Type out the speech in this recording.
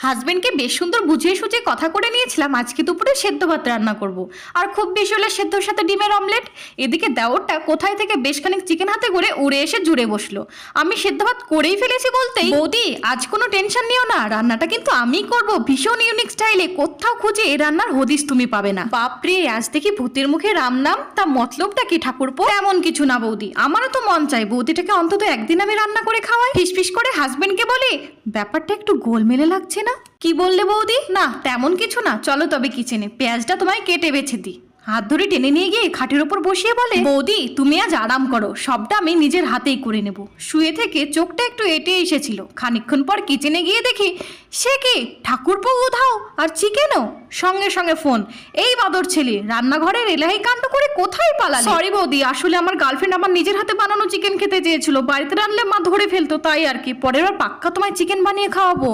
হাজবেন্ডকে বেশ সুন্দর বুঝিয়ে সুঝিয়ে কথা করে নিয়েছিলাম আজকে দুপুরে সেদ্ধ ভাত রান্না করব। আর খুব বেশি হলে সেদ্ধর সাথে ডিমের অমলেট। এদিকে দেওরটা কোথায় থেকে বেশ খানিক চিকেন হাতে করে উড়ে এসে জুড়ে বসলো। আমি সেদ্ধ ভাত করেই ফেলেছি বলতেই, বৌদি আজ কোনো টেনশন নিও না, রান্নাটা কিন্তু আমিই করব ভীষণ ইউনিক স্টাইলে, কোথাও খুঁজে এই রান্নার হদিস তুমি পাবে না। বাপরে, আজ দেখি ভূতের মুখে রাম নাম, তা মতলবটা কি ঠাকুরপো? এমন কিছু না বৌদি, আমারও তো মন চাই বৌদিটাকে অন্তত একদিন আমি রান্না করে খাওয়াই। ফিসফিস করে হাজবেন্ডকে বলে, ব্যাপারটা একটু গোলমেলে লাগছে না? কি বললে বৌদি? না তেমন কিছু না, চলো তবে কিচেনে, পেঁয়াজটা তোমায় কেটে বেছে দিই। হাত ধরে টেনে নিয়ে গিয়ে খাটের ওপর বসিয়ে বলে, বৌদি তুমি আজ আরাম করো, সবটা আমি নিজের হাতেই করে নেব। শুয়ে থেকে চোখটা একটু এঁটে এসেছিল, খানিকক্ষণ পর কিচেনে গিয়ে দেখি সে কি ঠাকুরপো উধাও, আর চিকেনও। সঙ্গে সঙ্গে ফোন, এই বাদর ছেলে রান্নাঘরের এলাহি কাণ্ড করে কোথায় পালালে? সরি বৌদি, আসলে আমার গার্লফ্রেন্ড আমার নিজের হাতে বানানো চিকেন খেতে চেয়েছিল, বাড়িতে রানলে মা ধরে ফেলতো, তাই আর কি। পরের বার পাক্কা তোমায় চিকেন বানিয়ে খাওয়াবো।